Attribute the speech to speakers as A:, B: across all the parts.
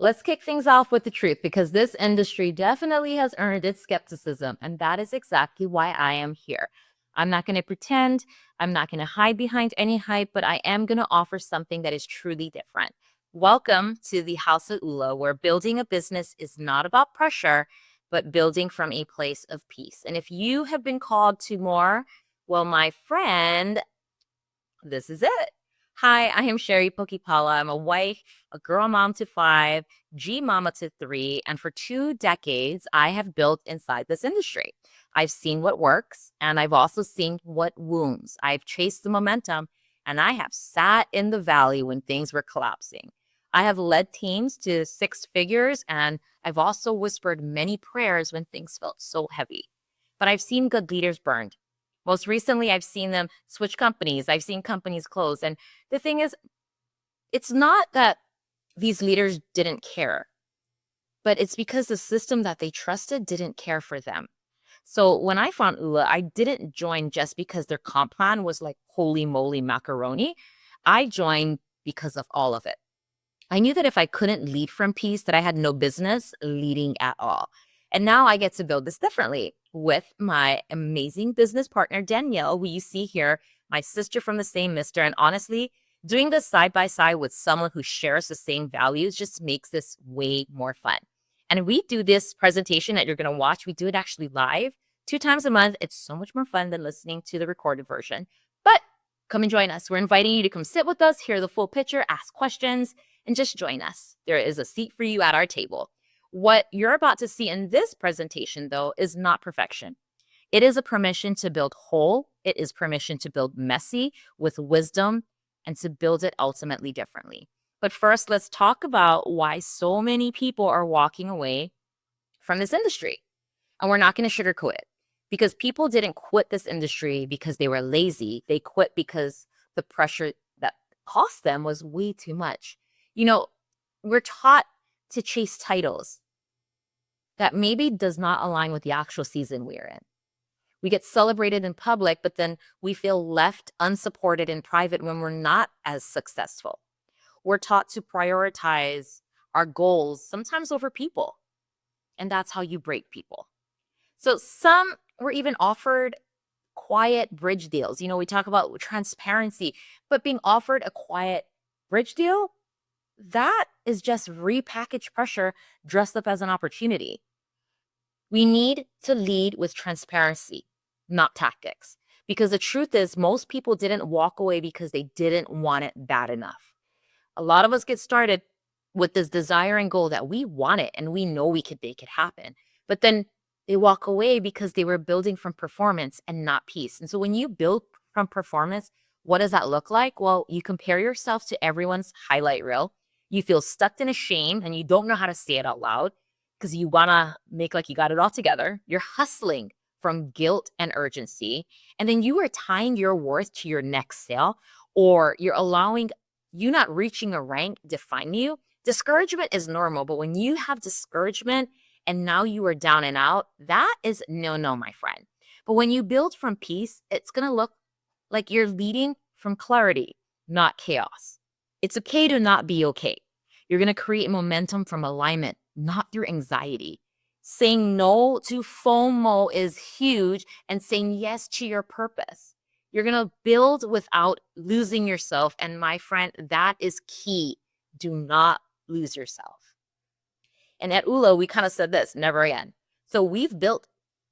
A: let's kick things off with the truth because this industry definitely has earned its skepticism, and that is exactly why I am here. I'm not going to pretend, I'm not going to hide behind any hype, but I am going to offer something that is truly different. Welcome to the House of Oola, where building a business is not about pressure, but building from a place of peace. And if you have been called to more, well, my friend, this is it. Hi, I am Sherry Pokipala. I'm a wife, a girl mom to five, G mama to three, and for 2 decades, I have built inside this industry. I've seen what works, and I've also seen what wounds. I've chased the momentum, and I have sat in the valley when things were collapsing. I have led teams to 6 figures, and I've also whispered many prayers when things felt so heavy. But I've seen good leaders burned. Most recently, I've seen them switch companies. I've seen companies close. And the thing is, it's not that these leaders didn't care, but it's because the system that they trusted didn't care for them. So when I found Oola, I didn't join just because their comp plan was like holy moly macaroni. I joined because of all of it. I knew that if I couldn't lead from peace, that I had no business leading at all. And now I get to build this differently with my amazing business partner, Danielle, who you see here, my sister from the same mister. And honestly, doing this side by side with someone who shares the same values just makes this way more fun. And we do this presentation that you're going to watch, we do it actually live 2 times a month. It's so much more fun than listening to the recorded version. But come and join us. We're inviting you to come sit with us, hear the full picture, ask questions, and just join us. There is a seat for you at our table. What you're about to see in this presentation, though, is not perfection. It is a permission to build whole. It is permission to build messy with wisdom and to build it ultimately differently. But first, let's talk about why so many people are walking away from this industry. And we're not going to sugarcoat it because people didn't quit this industry because they were lazy. They quit because the pressure that cost them was way too much. You know, we're taught to chase titles that maybe does not align with the actual season we're in. We get celebrated in public, but then we feel left unsupported in private when we're not as successful. We're taught to prioritize our goals, sometimes over people. And that's how you break people. So some were even offered quiet bridge deals. You know, we talk about transparency, but being offered a quiet bridge deal, that is just repackaged pressure dressed up as an opportunity. We need to lead with transparency, not tactics. Because the truth is, most people didn't walk away because they didn't want it bad enough. A lot of us get started with this desire and goal that we want it and we know we could make it happen. But then they walk away because they were building from performance and not peace. And so when you build from performance, what does that look like? Well, you compare yourself to everyone's highlight reel. You feel stuck in a shame and you don't know how to say it out loud because you want to make like you got it all together. You're hustling from guilt and urgency. And then you are tying your worth to your next sale, or you're allowing you not reaching a rank define you. Discouragement is normal, but when you have discouragement and now you are down and out, that is no, no, my friend. But when you build from peace, it's going to look like you're leading from clarity, not chaos. It's okay to not be okay. You're going to create momentum from alignment, not through anxiety. Saying no to FOMO is huge, and saying yes to your purpose. You're going to build without losing yourself. And my friend, that is key. Do not lose yourself. And at Oola, we kind of said this, never again. So we've built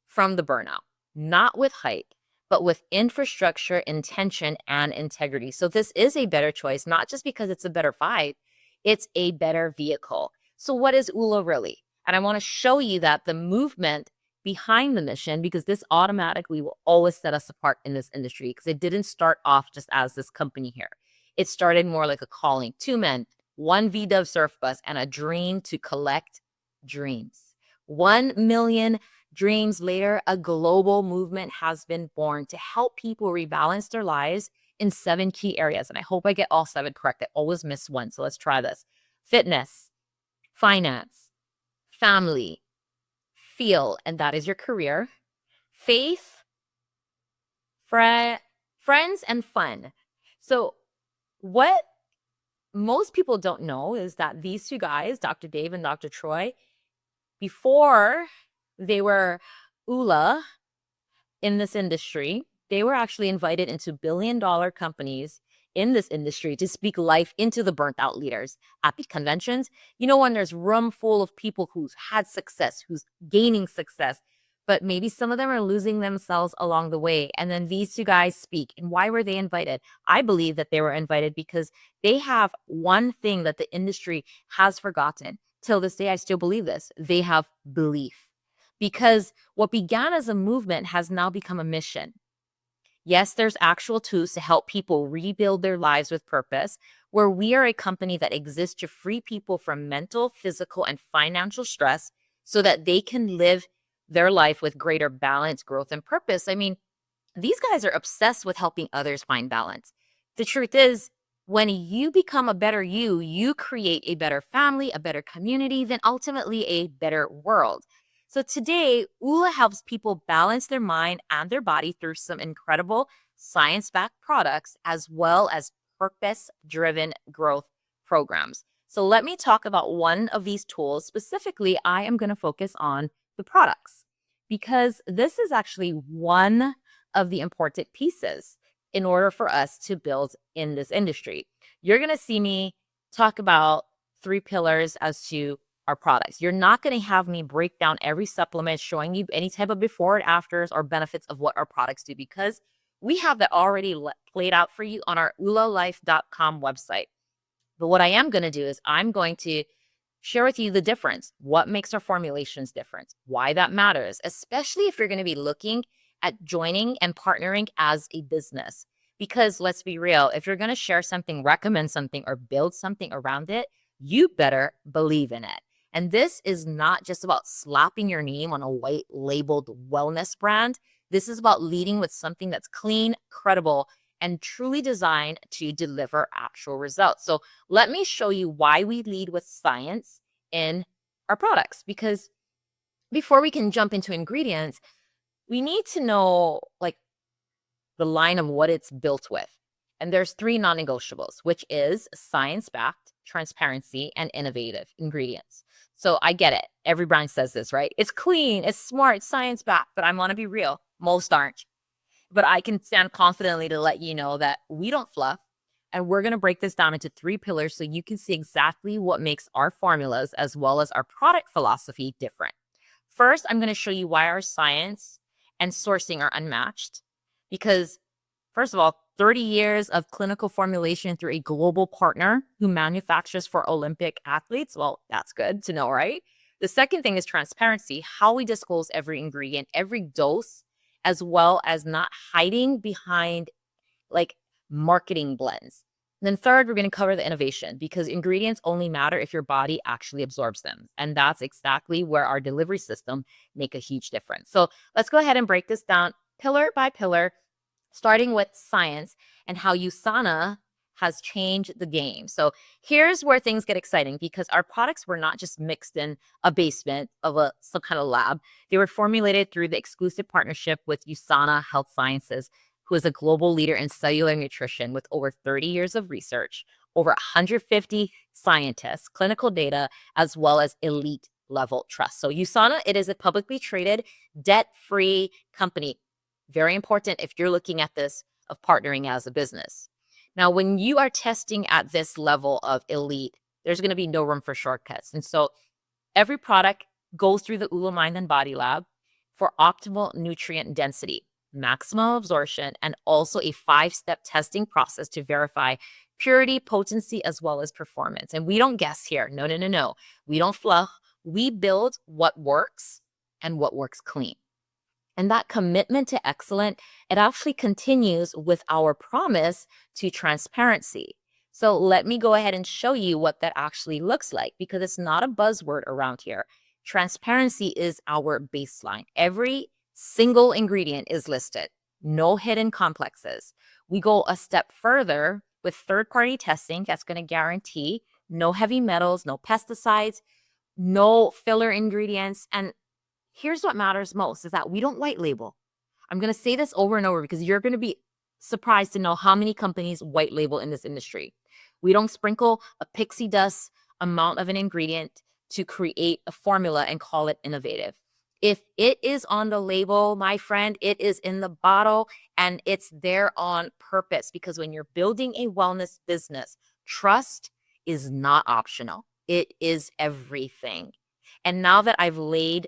A: from the burnout, not with hype, but with infrastructure, intention, and integrity. So this is a better choice, not just because it's a better fight, it's a better vehicle. So what is Oola really? And I want to show you that the movement behind the mission, because this automatically will always set us apart in this industry, because it didn't start off just as this company here. It started more like a calling. 2 men, one VW surf bus, and a dream to collect dreams. 1 million dreams later, a global movement has been born to help people rebalance their lives in 7 key areas. And I hope I get all 7 correct. I always miss one. So let's try this: fitness, finance, family, feel, and that is your career, faith, friends, and fun. So what most people don't know is that these two guys, Dr. Dave and Dr. Troy, before they were Oola in this industry, they were actually invited into billion-dollar companies in this industry to speak life into the burnt out leaders at the conventions. You know, when there's room full of people who's had success, who's gaining success, but maybe some of them are losing themselves along the way. And then these two guys speak. And why were they invited? I believe that they were invited because they have one thing that the industry has forgotten. Till this day, I still believe this. They have belief. Because what began as a movement has now become a mission. Yes, there's actual tools to help people rebuild their lives with purpose, where we are a company that exists to free people from mental, physical, and financial stress so that they can live their life with greater balance, growth, and purpose. I mean, these guys are obsessed with helping others find balance. The truth is, when you become a better you, you create a better family, a better community, then ultimately a better world. So today, Oola helps people balance their mind and their body through some incredible science backed products as well as purpose driven growth programs. So let me talk about one of these tools. Specifically, I am going to focus on the products because this is actually one of the important pieces in order for us to build in this industry. You're going to see me talk about three pillars as to our products. You're not going to have me break down every supplement, showing you any type of before and afters or benefits of what our products do, because we have that already played out for you on our oolalife.com website. But what I am going to do is I'm going to share with you the difference, what makes our formulations different, why that matters, especially if you're going to be looking at joining and partnering as a business. Because let's be real, if you're going to share something, recommend something, or build something around it, you better believe in it. And this is not just about slapping your name on a white labeled wellness brand. This is about leading with something that's clean, credible, and truly designed to deliver actual results. So let me show you why we lead with science in our products. Because before we can jump into ingredients, we need to know like the line of what it's built with. And there's three non-negotiables, which is science-backed, transparency, and innovative ingredients. So I get it. Every brand says this, right? It's clean, it's smart, science-backed, but I want to be real. Most aren't. But I can stand confidently to let you know that we don't fluff. And we're going to break this down into three pillars so you can see exactly what makes our formulas as well as our product philosophy different. First, I'm going to show you why our science and sourcing are unmatched. Because, first of all, 30 years of clinical formulation through a global partner who manufactures for Olympic athletes. Well, that's good to know, right? The second thing is transparency, how we disclose every ingredient, every dose, as well as not hiding behind like marketing blends. And then third, we're going to cover the innovation because ingredients only matter if your body actually absorbs them. And that's exactly where our delivery system make a huge difference. So let's go ahead and break this down pillar by pillar, starting with science and how USANA has changed the game. So here's where things get exciting because our products were not just mixed in a basement of some kind of lab. They were formulated through the exclusive partnership with USANA Health Sciences, who is a global leader in cellular nutrition with over 30 years of research, over 150 scientists, clinical data, as well as elite level trust. So USANA, it is a publicly traded, debt-free company. Very important if you're looking at this of partnering as a business. Now, when you are testing at this level of elite, there's going to be no room for shortcuts. And so every product goes through the Oola Mind and Body Lab for optimal nutrient density, maximum absorption, and also a 5-step testing process to verify purity, potency, as well as performance. And we don't guess here. No, no, no, no. We don't fluff. We build what works and what works clean. And that commitment to excellence, it actually continues with our promise to transparency. So let me go ahead and show you what that actually looks like because it's not a buzzword around here. Transparency is our baseline. Every single ingredient is listed, no hidden complexes. We go a step further with third-party testing that's going to guarantee no heavy metals, no pesticides, no filler ingredients, and here's what matters most is that we don't white label. I'm going to say this over and over because you're going to be surprised to know how many companies white label in this industry. We don't sprinkle a pixie dust amount of an ingredient to create a formula and call it innovative. If it is on the label, my friend, it is in the bottle and it's there on purpose, because when you're building a wellness business, trust is not optional. It is everything. And now that I've laid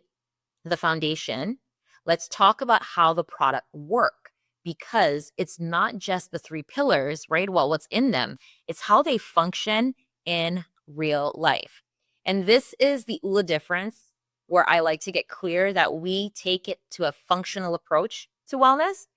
A: the foundation, let's talk about how the product work, because it's not just the three pillars, right? Well, what's in them, it's how they function in real life. And this is the Oola difference, where I like to get clear that we take it to a functional approach to wellness.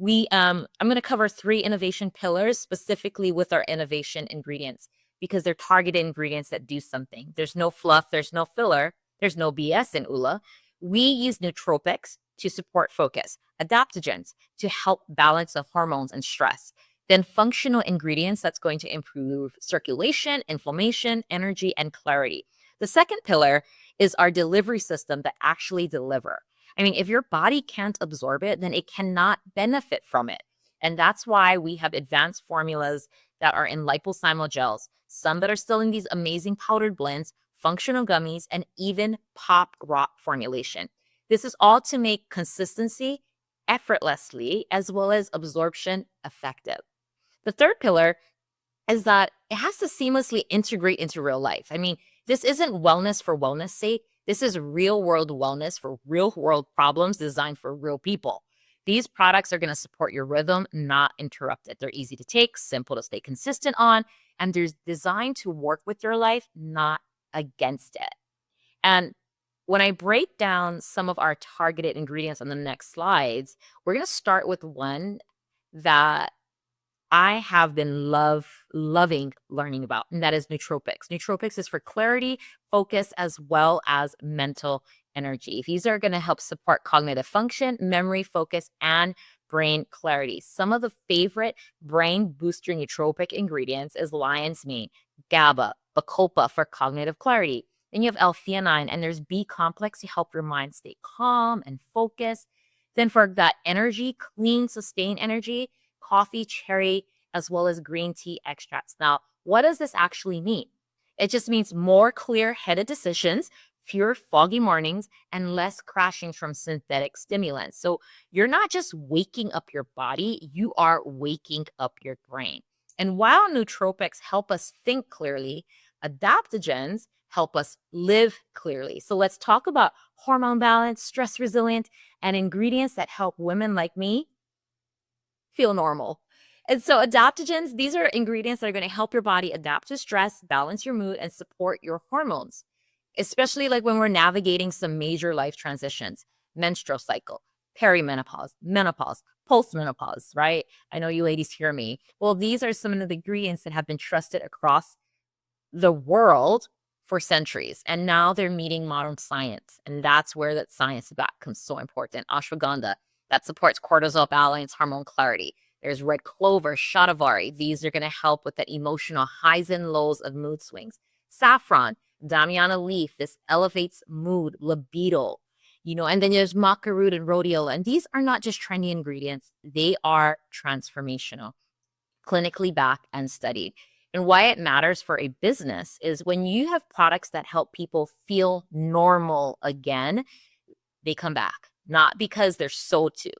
A: I'm going to cover three innovation pillars specifically with our innovation ingredients, because they're targeted ingredients that do something. There's no fluff, there's no filler, there's no BS in Oola. We use nootropics to support focus, adaptogens to help balance the hormones and stress, then functional ingredients that's going to improve circulation, inflammation, energy, and clarity. The second pillar is our delivery system that actually deliver. I mean, if your body can't absorb it, then it cannot benefit from it. And that's why we have advanced formulas that are in liposomal gels, some that are still in these amazing powdered blends, functional gummies, and even pop rock formulation. This is all to make consistency effortlessly as well as absorption effective. The third pillar is that it has to seamlessly integrate into real life. I mean, this isn't wellness for wellness sake. This is real world wellness for real world problems designed for real people. These products are going to support your rhythm, not interrupt it. They're easy to take, simple to stay consistent on, and they're designed to work with your life, not against it. And when I break down some of our targeted ingredients on the next slides, we're going to start with one that I have been loving learning about, and that is nootropics. Nootropics is for clarity, focus, as well as mental energy. These are going to help support cognitive function, memory, focus, and brain clarity. Some of the favorite brain booster nootropic ingredients is lion's mane, GABA, bacopa for cognitive clarity. Then you have L-theanine, and there's B complex to help your mind stay calm and focused. Then for that energy, clean, sustained energy, coffee, cherry, as well as green tea extracts. Now, what does this actually mean? It just means more clear headed decisions, fewer foggy mornings, and less crashing from synthetic stimulants. So you're not just waking up your body, you are waking up your brain. And while nootropics help us think clearly, adaptogens help us live clearly. So let's talk about hormone balance, stress resilient, and ingredients that help women like me feel normal. And so adaptogens, these are ingredients that are going to help your body adapt to stress, balance your mood, and support your hormones, especially like when we're navigating some major life transitions, menstrual cycle, perimenopause, menopause, postmenopause, right? I know you ladies hear me. Well, these are some of the ingredients that have been trusted across the world for centuries. And now they're meeting modern science. And that's where that science becomes so important. Ashwagandha, that supports cortisol balance, hormone clarity. There's red clover, shatavari. These are going to help with that emotional highs and lows of mood swings. Saffron, Damiana leaf. This elevates mood, libido. And then there's maca root and rhodiola. And these are not just trendy ingredients. They are transformational, clinically backed and studied. And why it matters for a business is when you have products that help people feel normal again, they come back, not because they're sold to,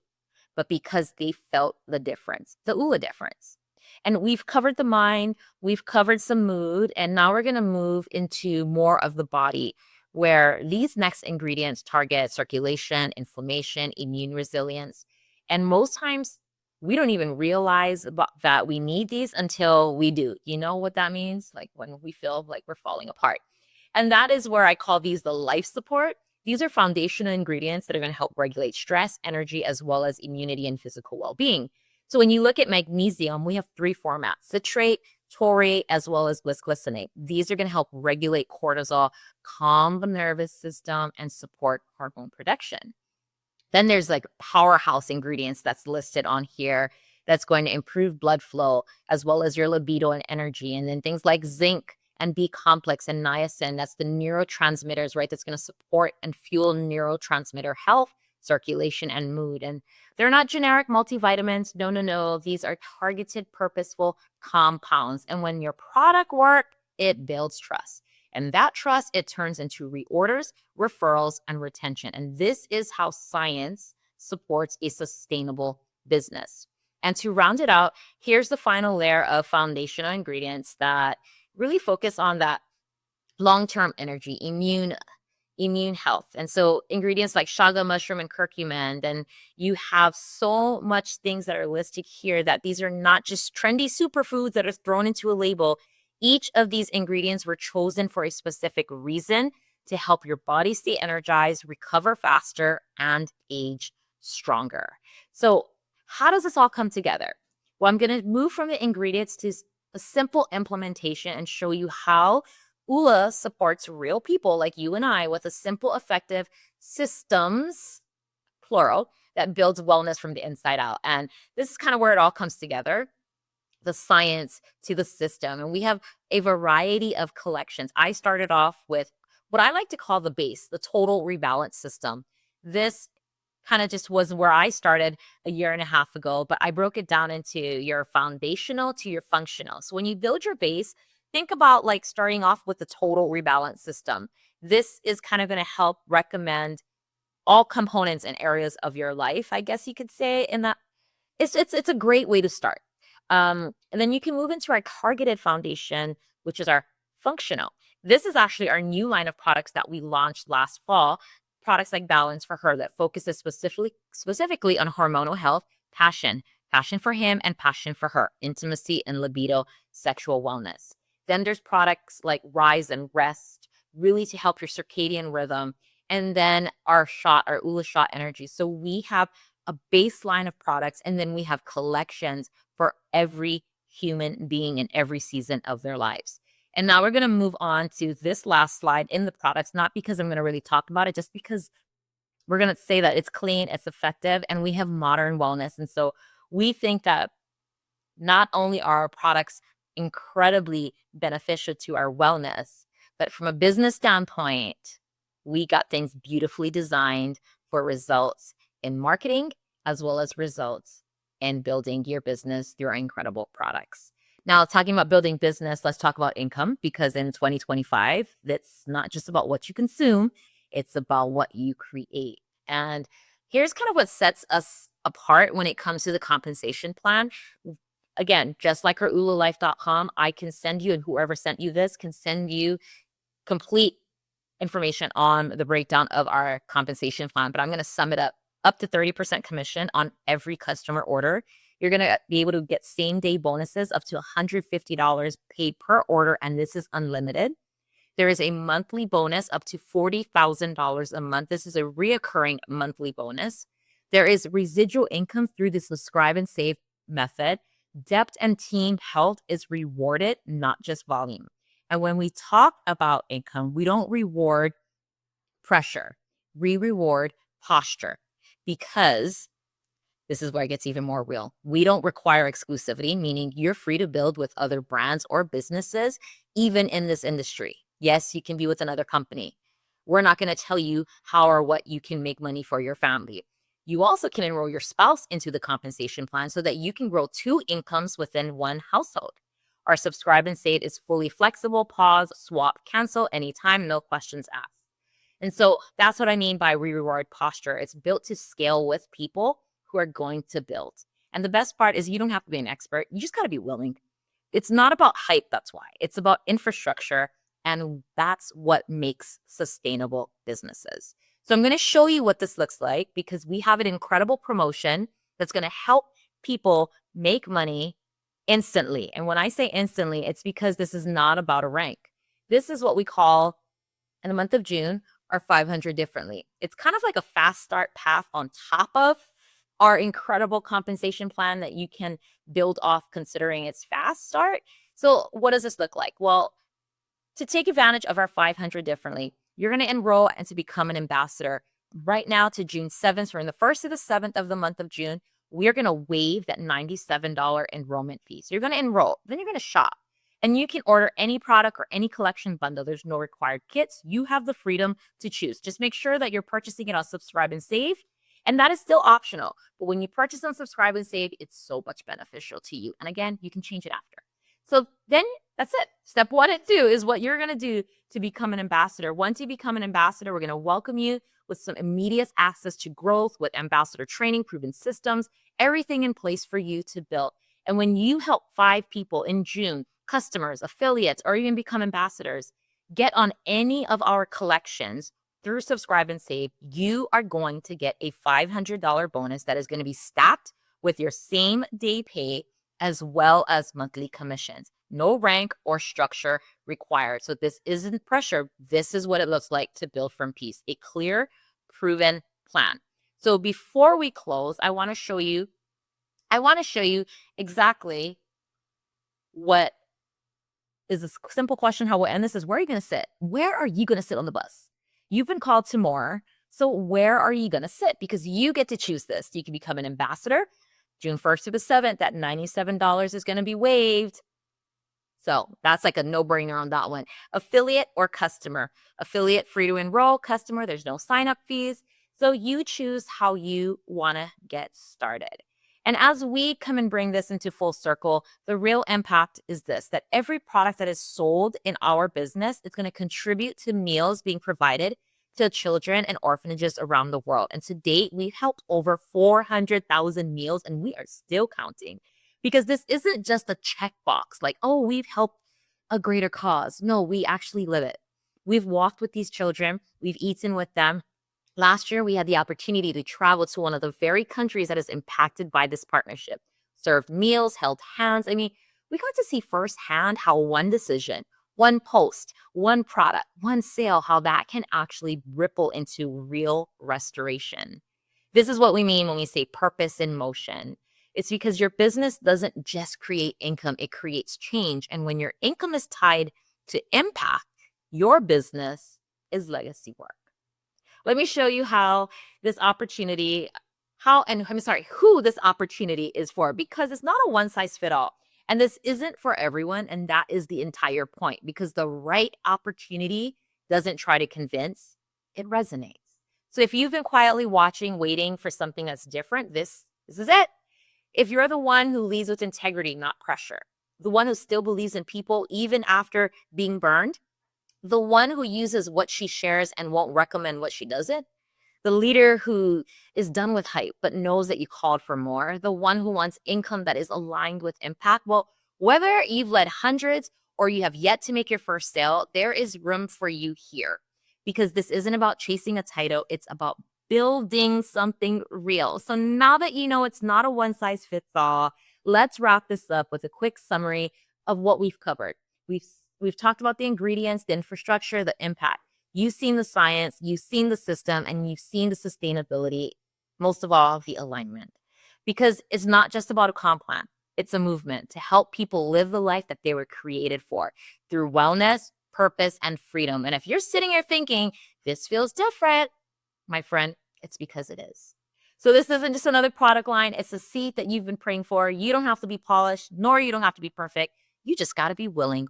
A: but because they felt the difference, the Oola difference. And we've covered the mind, we've covered some mood, and now we're going to move into more of the body, where these next ingredients target circulation, inflammation, immune resilience. And most times we don't even realize that we need these until we do. You know what that means? Like when we feel like we're falling apart. And that is where I call these the life support. These are foundational ingredients that are going to help regulate stress, energy, as well as immunity and physical well-being. So when you look at magnesium, we have three formats: citrate, taurate, as well as glycinate. These are going to help regulate cortisol, calm the nervous system, and support hormone production. Then there's like powerhouse ingredients that's listed on here that's going to improve blood flow as well as your libido and energy. And then things like zinc and B complex and niacin, that's the neurotransmitters, right? That's going to support and fuel neurotransmitter health, circulation, and mood. And they're not generic multivitamins. No, no, no. These are targeted, purposeful compounds. And when your product works, it builds trust. And that trust, it turns into reorders, referrals, and retention. And this is how science supports a sustainable business. And to round it out, here's the final layer of foundational ingredients that really focus on that long-term energy, immune health. And so ingredients like shaga mushroom and curcumin, and you have so much things that are listed here that these are not just trendy superfoods that are thrown into a label. Each of these ingredients were chosen for a specific reason to help your body stay energized, recover faster, and age stronger. So how does this all come together? Well, I'm going to move from the ingredients to a simple implementation and show you how Oola supports real people like you and I with a simple, effective systems, plural, that builds wellness from the inside out. And this is kind of where it all comes together, the science to the system. And we have a variety of collections. I started off with what I like to call the base, the total rebalance system. This kind of just was where I started a year and a half ago, but I broke it down into your foundational to your functional. So when you build your base, think about like starting off with the total rebalance system. This is kind of going to help recommend all components and areas of your life, I guess you could say, in that it's a great way to start. And then you can move into our targeted foundation, which is our functional. This is actually our new line of products that we launched last fall. Products like Balance for Her that focuses specifically on hormonal health, passion for him, and passion for her, intimacy and libido, sexual wellness. Then there's products like Rise and Rest, really to help your circadian rhythm. And then our Oola Shot Energy. So we have a baseline of products, and then we have collections for every human being in every season of their lives. And now we're going to move on to this last slide in the products, not because I'm going to really talk about it, just because we're going to say that it's clean, it's effective, and we have modern wellness. And so we think that not only are our products incredibly beneficial to our wellness, but from a business standpoint, we got things beautifully designed for results in marketing as well as results in building your business through our incredible products. Now, talking about building business, let's talk about income, because in 2025, that's not just about what you consume, it's about what you create. And here's kind of what sets us apart when it comes to the compensation plan. Again, just like our oolalife.com, I can send you, and whoever sent you this can send you complete information on the breakdown of our compensation plan, but I'm going to sum it up to 30% commission on every customer order. You're going to be able to get same day bonuses up to $150 paid per order, and this is unlimited. There is a monthly bonus up to $40,000 a month. This is a reoccurring monthly bonus. There is residual income through the subscribe and save method. Depth and team health is rewarded, not just volume. And when we talk about income, we don't reward pressure, we reward posture, because this is where it gets even more real. We don't require exclusivity, meaning you're free to build with other brands or businesses, even in this industry. Yes, you can be with another company. We're not going to tell you how or what you can make money for your family. You also can enroll your spouse into the compensation plan so that you can grow two incomes within one household. Our subscribe and save is fully flexible, pause, swap, cancel anytime, no questions asked. And so that's what I mean by reward posture. It's built to scale with people who are going to build. And the best part is you don't have to be an expert. You just got to be willing. It's not about hype, that's why. It's about infrastructure, and that's what makes sustainable businesses. So I'm going to show you what this looks like, because we have an incredible promotion that's going to help people make money instantly. And when I say instantly, it's because this is not about a rank. This is what we call, in the month of June, our 500 differently. It's kind of like a fast start path on top of our incredible compensation plan that you can build off considering its fast start. So what does this look like? Well, to take advantage of our 500 differently, you're going to enroll and to become an ambassador right now to June 7th. Or in the 1st to the 7th of the month of June, we're going to waive that $97 enrollment fee. So you're going to enroll, then you're going to shop. And you can order any product or any collection bundle. There's no required kits. You have the freedom to choose. Just make sure that you're purchasing it on Subscribe and Save. And that is still optional. But when you purchase on Subscribe and Save, it's so much beneficial to you. And again, you can change it after. So then that's it. Step 1 and 2 is what you're going to do to become an ambassador. Once you become an ambassador, we're going to welcome you with some immediate access to growth, with ambassador training, proven systems, everything in place for you to build. And when you help 5 people in June, customers, affiliates, or even become ambassadors, get on any of our collections through Subscribe and Save, you are going to get a $500 bonus that is going to be stacked with your same day pay as well as monthly commissions. No rank or structure required. So this isn't pressure. This is what it looks like to build from peace, a clear, proven plan. So before we close, I want to show you exactly what is a simple question. How we'll end this is, where are you going to sit? Where are you going to sit on the bus? You've been called to more. So where are you going to sit? Because you get to choose this. You can become an ambassador. June 1st to the 7th, that $97 is going to be waived. So that's like a no-brainer on that one. Affiliate or customer. Affiliate, free to enroll. Customer, there's no sign-up fees. So you choose how you want to get started. And as we come and bring this into full circle, the real impact is this, that every product that is sold in our business is going to contribute to meals being provided to children and orphanages around the world. And to date, we've helped over 400,000 meals, and we are still counting. Because this isn't just a checkbox, like, oh, we've helped a greater cause. No, we actually live it. We've walked with these children, we've eaten with them. Last year, we had the opportunity to travel to one of the very countries that is impacted by this partnership, served meals, held hands. I mean, we got to see firsthand how one decision, one post, one product, one sale, how that can actually ripple into real restoration. This is what we mean when we say purpose in motion. It's because your business doesn't just create income, it creates change. And when your income is tied to impact, your business is legacy work. Let me show you how this opportunity, who this opportunity is for, because it's not a one size fit all. And this isn't for everyone. And that is the entire point, because the right opportunity doesn't try to convince, it resonates. So if you've been quietly watching, waiting for something that's different, this is it. If you're the one who leads with integrity, not pressure, the one who still believes in people even after being burned, the one who uses what she shares and won't recommend what she doesn't, the leader who is done with hype but knows that you called for more, the one who wants income that is aligned with impact. Well, whether you've led hundreds or you have yet to make your first sale, there is room for you here, because this isn't about chasing a title, it's about building something real. So now that you know it's not a one size fits all, let's wrap this up with a quick summary of what we've covered. We've talked about the ingredients, the infrastructure, the impact. You've seen the science, you've seen the system, and you've seen the sustainability, most of all, the alignment. Because it's not just about a comp plan, it's a movement to help people live the life that they were created for through wellness, purpose, and freedom. And if you're sitting here thinking, this feels different, my friend, it's because it is. So this isn't just another product line. It's a seat that you've been praying for. You don't have to be polished, nor you don't have to be perfect. You just got to be willing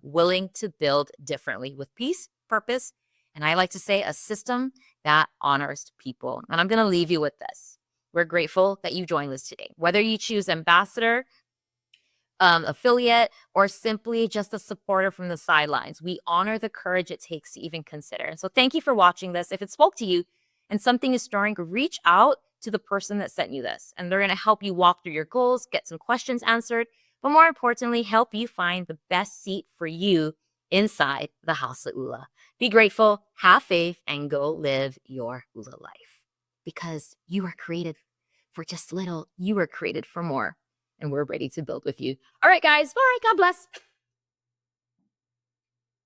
A: to build differently with peace, purpose, and I like to say a system that honors people. And I'm going to leave you with this. We're grateful that you joined us today. Whether you choose ambassador, affiliate, or simply just a supporter from the sidelines, we honor the courage it takes to even consider. And so thank you for watching this. If it spoke to you and something is stirring, reach out to the person that sent you this, and they're going to help you walk through your goals, get some questions answered, but more importantly, help you find the best seat for you inside the house of Oola. Be grateful, have faith, and go live your Oola life, because you are created for just little. You were created for more, and we're ready to build with you. All right, guys. Bye. God bless.